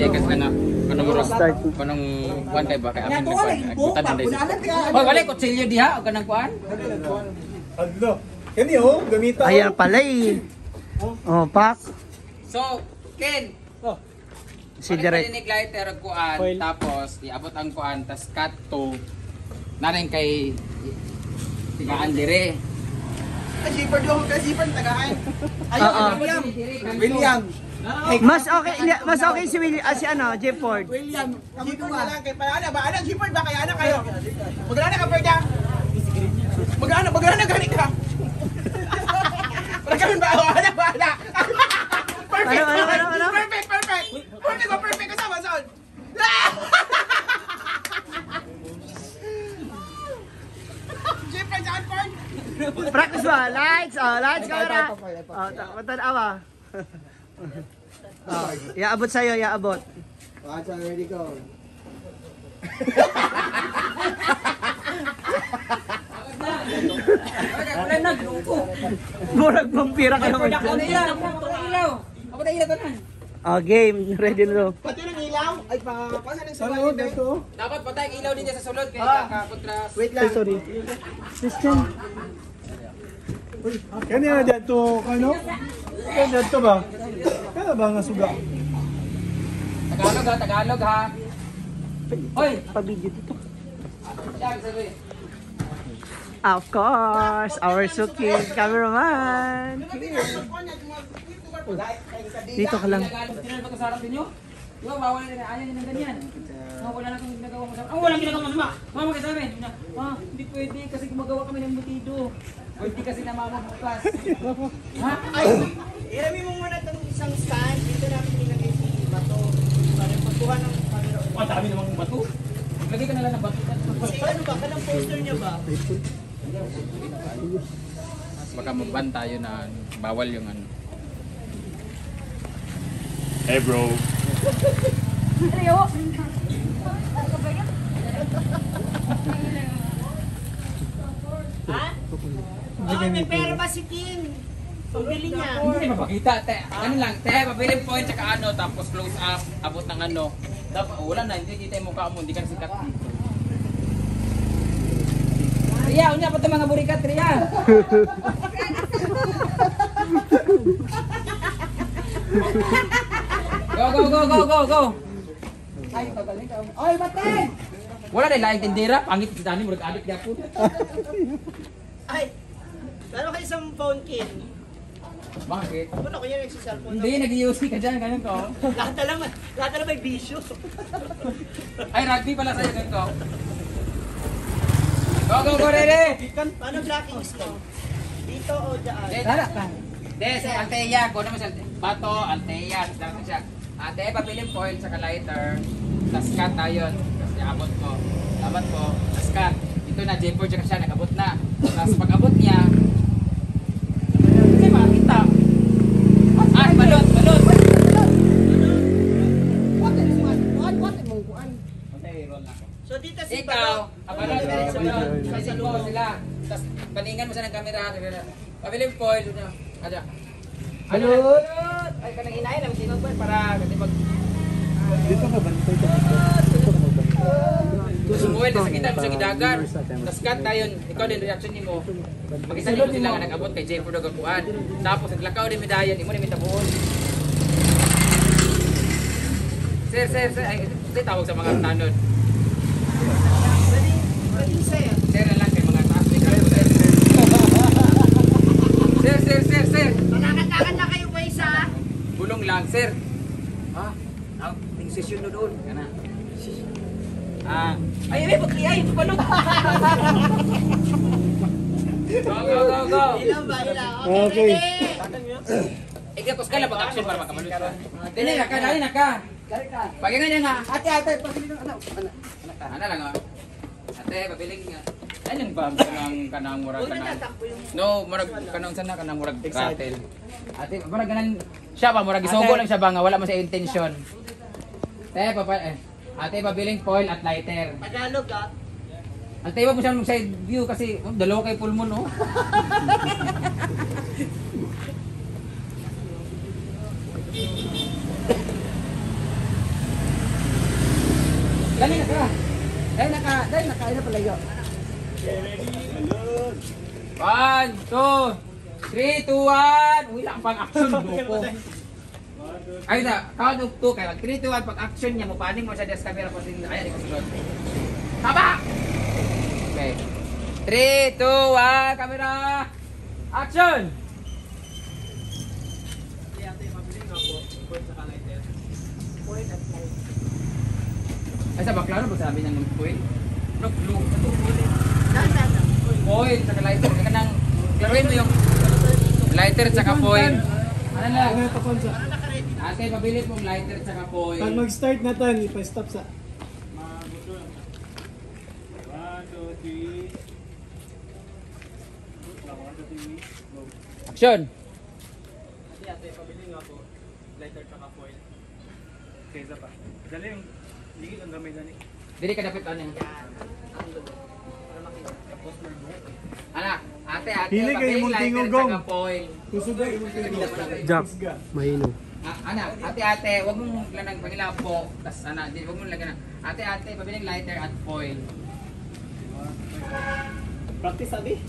Hindi kasi na kanang murag Start. kanang kuan kay ba kay amin nagkuan. Butan man dai. Hoy, wala kutsilyo diha o kanang kuan. Adlo. Kani oh, gamita. Ayan pala eh. Oh, pak. So, Ken, Si direct Direk. lighter og kuan tapos iabot ang kuan tas cut to naring kay tigaan dire. Zipper doon, zipper tagaan. Oo. William. Mas okay si Willie, si ano, Jefford. William, zipper na lang kay paano ba? Ano zipper ba kay anak kayo? Magana ka perda. Magana gani ka. Magana ba? Ano ba? Ano? Perfect. Perfect kasama sound. Zipper sa Anford. Practice ba? Lights, camera. Matanawa. Iaabot sa'yo, iaabot. Watch already go. Murag vampira ka naman. Oh, game. Ready na daw. Pati ng ilaw? Ay, pasa ng sabayan dito. Dapat patay ang ilaw din sa sulod kay kaka-kontras. Wait lang. Sorry. Christian. Kani na dito kano? Kani dito ba? Kaya ba nga suga? Tagalog ha. Hoy, Pa-video dito. siya sabi. Of course, our Suki cameraman. Dito ka lang. Tinalo ka sa harap ninyo? Di ba bawal na ayaw niya ng ganyan? Wala na kang ginagawa masama. Walang ginagawa masama. Mama kasi sabi, hindi pwede kasi gumagawa kami ng butido. Pwede kasi na mamabukas. Ha? Ay, irami mo muna itong isang stand. Dito namin nilagay si Bato. Para pagkuha ng camera. Ang dami namang bato. Maglagay ka na lang ng bato. Kasi ano ba? Kanang poster niya ba? Baka maban tayo na bawal yung ano. Hey bro. Ha? Oh, may pera ba si King? Pambili niya. Hindi mapakita, te. Ano lang, te, pabiling point tsaka ano, tapos close up, abot ng ano. Dapat, wala na, hindi kita yung mukha mo, hindi ka sikat dito. Ria, unya pa ito mga burikat, Ria. Go. Ay, pagaling ka. Oy, bateng! Wala na laing tindera, pangit si Dani, murag adik niya po. Ay, meron kayo isang phone, King. Bakit? Puno ko yan nagsiselfone. Hindi, nag-UC ka dyan, ganyan ko. Lahat na may bisyo. Ay, rugby pala sa'yo, ganito. Go, ready! Paano blocking ito? Dito o dyan? Dala ka. Hindi, si Altea, kung naman siya, Bato, Altea, dito siya. Ate, pabiling foil sa lighter. Tas cut tayo. Tapos iabot ko. Abot ko. Tas cut. Ito na, J4 siya siya, nag-abot na. Tapos pag-abot niya, kasi makakita. Balot. So dito si Ikaw, Bato. balot, sa luho sila. Tapos paningan mo sa ng camera. Pabiling foil. Ada. Balot! Ay, kanang inayin namin sinod po para kasi pag... Dito ka bantay ka. Sumuel, sa kita mo sa gidagan. Tapos cut tayo, ikaw din reaction ni mo. Mag-isa mo sila nga nag-abot kay Jay Furdo Gakuan. Tapos naglakaw din medayan, imo ni mitabuhon. Sir. Ay, ito tawag sa mga tanod. Sir na lang kay mga taas ni Gakuan. Sir. Manakatakan na kayo ba isa? Bulong lang, sir. Ting session no doon. Kana. Ay, pagkiyay, ito balot. Go. Ilang ba? Okay. Ikaw, tapos ka lang pag-action para makabalot ka. Dali na ka. Pagyan nga nga. Ate, pagbiling ng anak. Ano lang Ate, pabiling nga. Ano yung bang kanang murag kanang? No, murag kanang sana kanang murag rattle. Ate, murag kanang siya ba murag isugo lang siya ba nga wala man sa intention. Ate, pabiling foil at lighter. Tagalog ah. Ate, iba mo siya ng side view kasi dalawa kay pulmon no. Dali na ka. Dali na ka. Dali na ka. Ina palayo. 1, 2, 3, 2, 1. Uy, lang pang action buko. Ay na, count of 2 kayo. 3, 2, 1. Pag action niya mo, paning mo sa desk camera pa din. Ayan, ikaw sunod. Tama! Okay. 3, 2, 1. Camera. Action! Ay, sa bakla na ba sabi ng point? Blue. Point, saka lighter. Kaya nang, klaruin mo yung lighter tsaka point. Ano na? Ano ito, Konsa? Ate, pabili pong lighter tsaka point. Pag mag-start na to, ipa-stop sa... Action! Ate, pabili nga po. Lighter tsaka foil. Kaysa pa. Dali yung ligid ang gamay dali. Dili ka dapat ano yan. Anak, ate, Pili kayo pabili mong lighter tingogong. tsaka point. Kusugay, imong Jack, mahino. Anak, ate, wag mong lanang pangilaw po. Tas anak, wag mong lagyan na. Ate, pabiling lighter at foil. Practice sabi?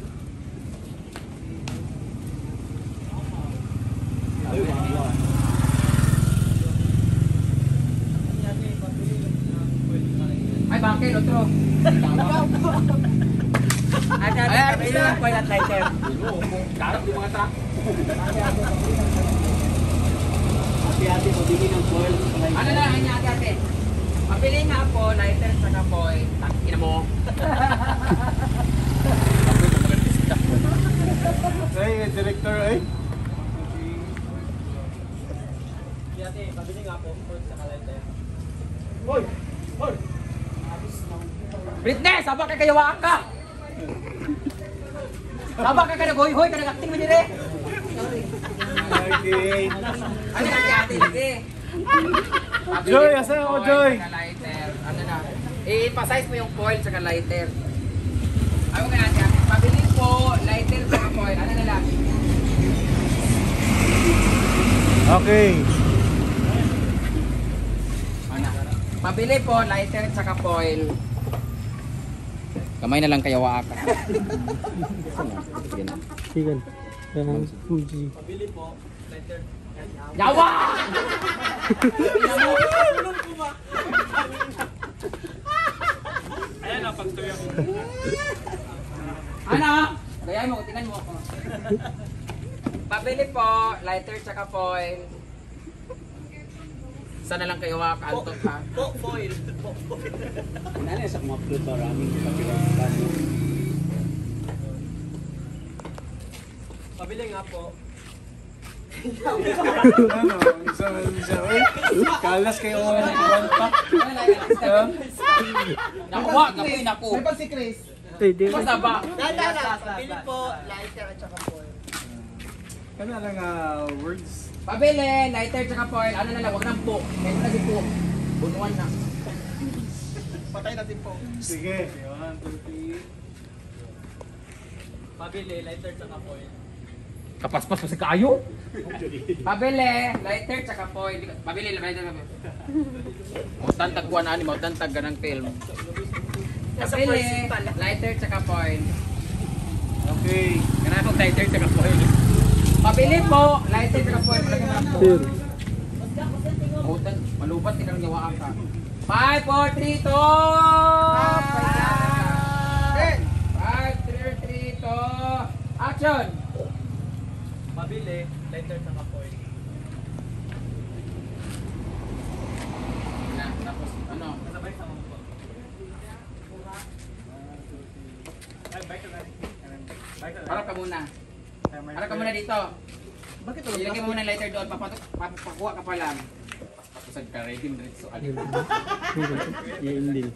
Ay, bakit? Otro. Ate, pabili nga foil at lighter. Darap yung mga truck. Ate, pabili ng foil. Ano na, ay niya, ate. Pabili nga po, lighter sa foil. Tangina mo. Ay, director, ay. Ate, pabili nga po foil at lighter. Britney, sabak ka kayawaan ka. Sabak ka nag-hoy-hoy ka nag-acting mo dire. Okay. Ano na ate, sige. Joy, asan ako, Joy? Lighter. Ano na? I-emphasize mo yung foil sa lighter. Ayaw nga natin. Pabili po, lighter sa foil. Ano na lang? Okay. Ano? Pabili po, lighter sa foil. Kamay na lang kayo waaka. Sigan. Yan, Fuji. Pabili po, lighter. Yawa! Ayan ang pagtuyo. Ano? Gayaan mo, tingnan mo ako. Pabili po, lighter tsaka foil. Sana lang kayo wakaantok ha. Foil. Nani sa mga fruit maraming kapilang. Pabili nga po. Ano? Isa. Uy, kalas kayo mga pack. Nakuha, kapoy naku. si Chris. Pwede. Basta ba? Pabili po, lighter at saka foil. Ano lang words? Pabili, lighter tsaka foil. Ano na lang, wag nang po. Kaya na si po. Bunuan na. Patay natin po. Sige. 1, 2, 3. Pabili, lighter at saka foil. Kapaspas pa si Kayo. Pabili, lighter tsaka foil. Pabili, lighter. Mautan tagkuhan na ni, mautan tag ganang film. Pabili, lighter tsaka foil. Okay. Ganang lighter tsaka foil. Pabili po, lighter tsaka foil. Malagyan mo lang po. Sir. Mautan, malubat, tingnan niya ka. 5, 4, 3, 2! 5, 4, 3, 2! Action! Pabili, lighter at saka foil. Na, tapos ano? Sabay sa mga po. Ay, bike na. Harap ka muna. Harap ka muna dito. Bakit Ilagay mo muna ng lighter doon. Papakuha ka pa lang. Pasag ka, ready mo rin. So, alin. Yan din.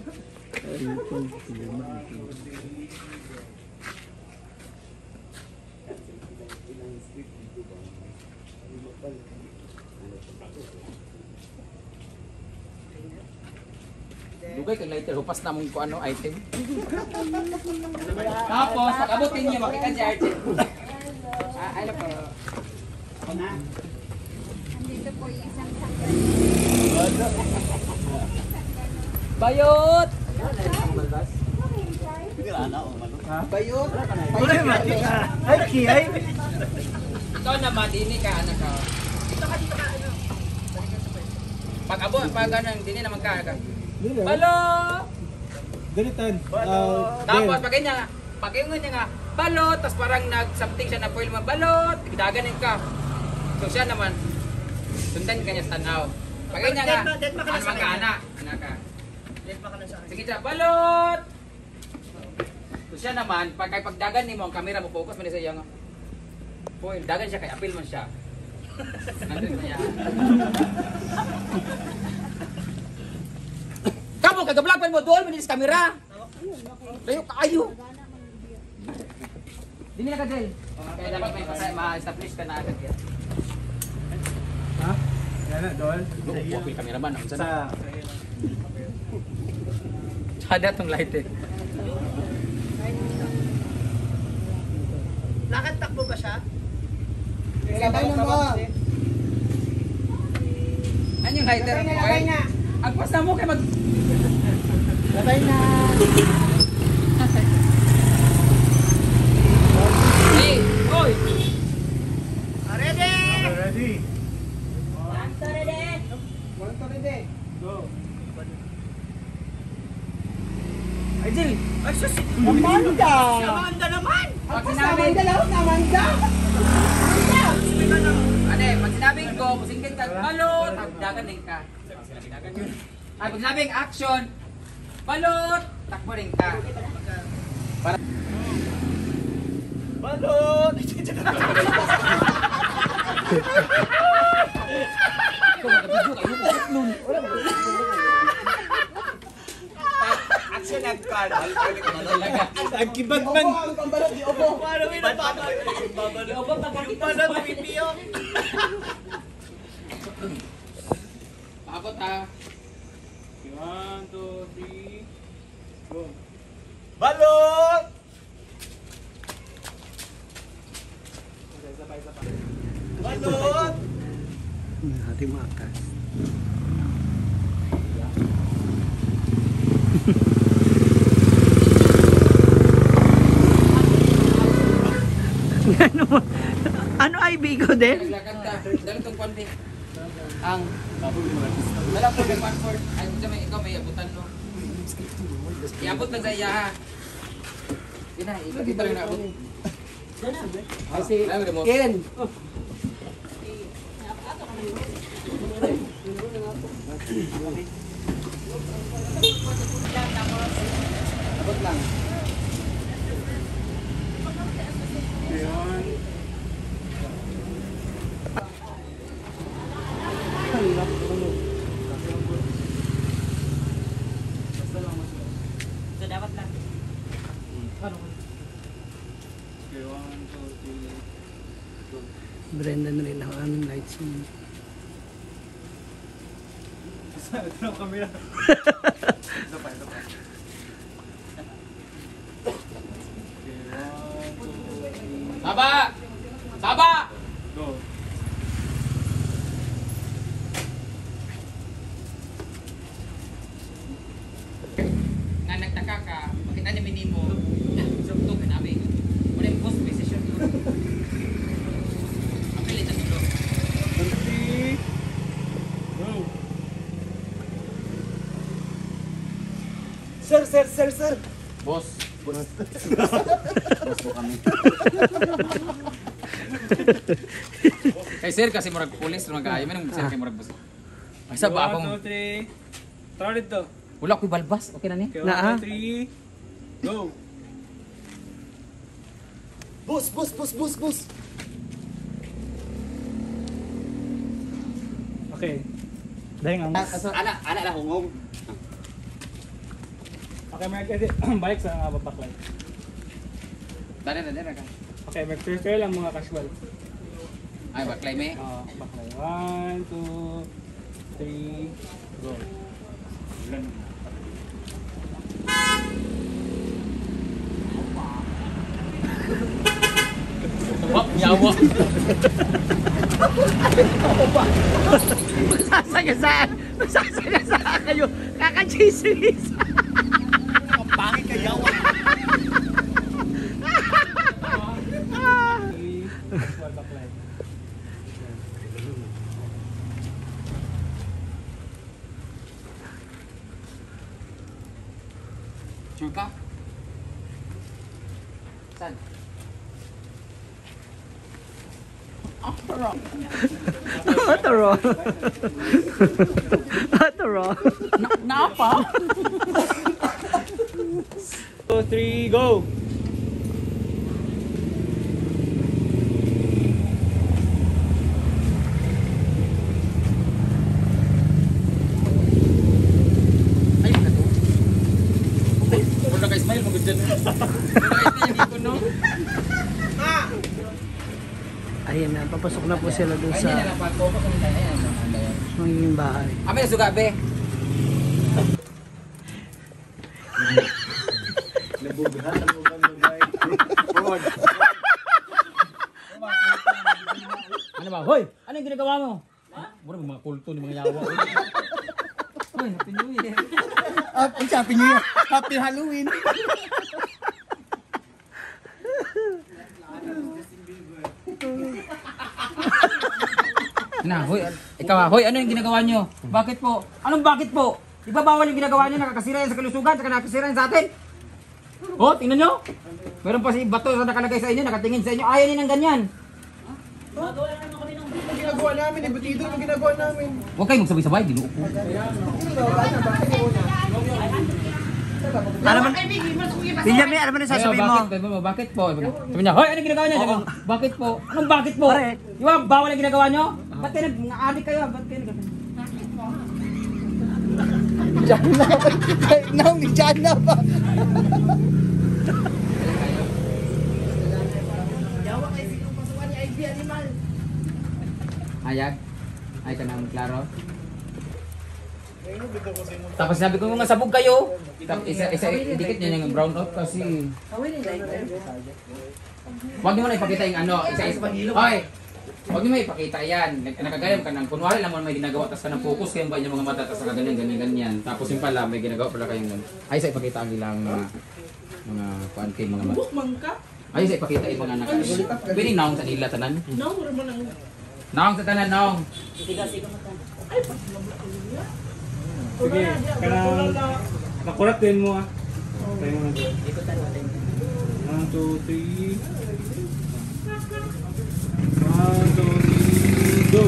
Dugay kang lighter. Hupas na mong ano, item. Tapos, pag-abutin niyo, makita si Archie. Ano po? Andito po yung isang sakyan. Bayot! Bayot. Ay, kiyay. Ikaw naman, dini ka, anak ka. Pag abo, pag ano, dini naman ka. Balot! Galitan. Tapos pag ganyan, pag ganyan niya nga, balot, tapos parang nag-something siya na foil mo, balot, daganin ka. So siya naman, sundan ka niya sa tanaw. Pag ganyan nga, ano ka, anak ka. Sige siya, balot! So siya naman, pag dagan ni mo, ang camera mo, focus mo sa iyo nga. Foil, dagan siya, kay apil man siya. Nandun na yan. Kamu, kagablapan mo, doon mo sa camera. Layo kayo. Dini na ka, Jel. Kaya dapat may ma-establish ka na agad yan. Ha? Yan na, doon. Huwag may cameraman. Ang sana. Sa... Sada tong light eh. Lakad takbo ba siya? Sabay na ba? Ano yung lighter? Labay na. Ang pasta mo kay mag... Labay na. Hey! Oy! Ready? Ready? Go. Ay, Jel! Ay, sus! Amanda! Amanda naman! Pag sinabing... Amanda! Ano eh, pag sinabing go, musingkin ka, balot! Dagan din ka. Ay, pag sinabing action, balot! Takbo rin ka. Balot! Ikaw, magkabidyo kayo mo. Nun. Action and card. Ang kibag man. Paano may napapagod? Paano pipio? Paabot ha. 1, 2, 3, go. Balot! Balot! Hati mo akas. Ano ay bigo din? Naglakad ka. Dala itong konti. Ang... Dala po ng 1-4. Ay, ikaw may abutan no. Iabot lang sa iya ha. Ina, ito rin naabot. Kasi, Ken. Abot lang. Dapat lang. Okay, 1, 2, 3, go. Brenda na rin ang aming lights mo. Ito na camera. Isa pa. Okay, 1, 2, 3, Saba! Saba! go. Nga nagtaka ka, makita niya minimo, sumtong ka namin. Muna yung post position ko. Ang pilit na tulo. 3, go. Sir. Boss. Kay sir kasi murag pulis murag kaayo man sir kay murag boss. Ay sa ba akong 1, 2, 3. Tara dito. wala ko'y balbas. Okay na ni? Okay, Na, 1, 2, 3, go. Bus. Okay. Dahil nga. Ana lang hungog. Okay, mag-edit. Balik sa backlight. Dali na ka. Okay, mag-fair lang mga casual. Ay baklay me. Backlight. 1, 2, 3, go. Ulan. Wap yawa. Sasagasaan! Sasaya kayo. Kakachismis. Ang pangit kaya ako. Sure ka? Saan? Ataro. Ataro. Naapa? 2, 3, go! Ayun na to. Wala ka smile mo gudyan. Wala ka hindi ko no. Ayan na, papasok na po sila doon Ayun sa na lang pag-focus mo tayo. Ayan, ayan. magiging bahay. Ame na suga be. Ano ba? Hoy! Ano yung ginagawa mo? Ha? Mura mga kulto ni mga yawa. Hoy, Happy New Year. Happy New Year. Happy Halloween. Na, hoy, ikaw, hoy, ano yung ginagawa nyo? Bakit po? Anong bakit po? Di ba bawal yung ginagawa nyo? Nakakasira yan sa kalusugan, saka nakakasira yan sa atin. Oh, tingnan nyo. Meron pa si bato na nakalagay sa inyo, nakatingin sa inyo. Ayaw niyo ng ganyan. Ang ginagawa namin, eh. Butido ang ginagawa namin. Huwag kayong magsabay-sabay, dinuok ko. Ano man? William, ano man ang sasabihin mo? Bakit po? Sabi niya, hoy, ano ginagawa niya? Sabi ko, bakit po? Anong bakit po? Pare. Di ba, bawal ang ginagawa nyo? Ba't kayo nag-adik kayo? Ba't kayo nag- Diyan na. Kahit na, diyan na pa. Ayag? Ay ka naman, klaro? Tapos sabi ko mga sabog kayo. Isa idikit niya yung brown out kasi. Huwag niyo na ipakita yung ano, isa-isa. Hoy! Huwag niyo ipakita yan. Nakagayam ka ng kunwari lang mo may ginagawa tapos ka ng focus kayo ba yung mga mata tapos ganyan. Tapos yung pala may ginagawa pala kayong ay sa ipakita ang ilang mga kuan kay mga mata. Ay sa ipakita yung mga naka. Pwede naong sa nila tanan. Naong sa tanan naong. Sige, kanang nakurat din mo ah. Tayo mo na doon. 1, 2, 3. 1, 2, 3, go!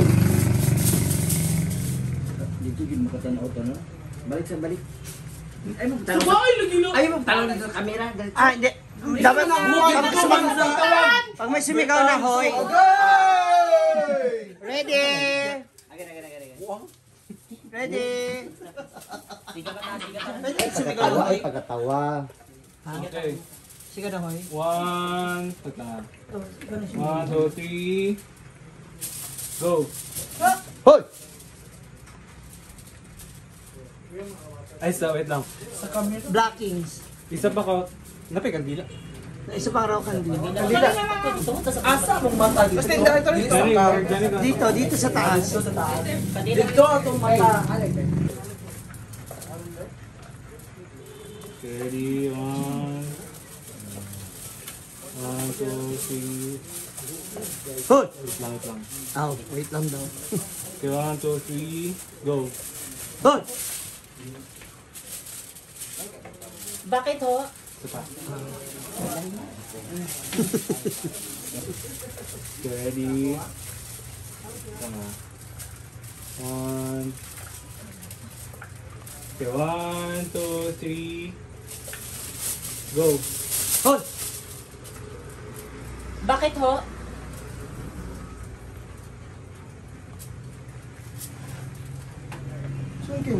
Dito gid makatanaw to no. Balik sa balik. Ay mo tanaw. Ay mo tanaw sa camera. Ah, hindi. Dapat pag may sumigaw na, hoy. Ready? Ready? Sumigaw na, hoy. Pagkatawa. Okay. Sigaw na, hoy. 1, 2, 3, go! Hoy! Ay, wait lang. Blockings. Isa pa ka. Napik ang dila. Isa pa raw kandila. Asa mong mata dito? Basta dito. Dito sa taas. Dito atong mata. Ready, 1, 1, 2, 3. Hoy! Wait lang, wait lang. Oh, wait lang daw. Okay, 1, 2, 3, go! Hoy! Bakit ho? Isa pa. Okay, ready. Tama. 1. Okay, 1, 2, 3. Go! Hoy! Bakit ho? Saan kayo?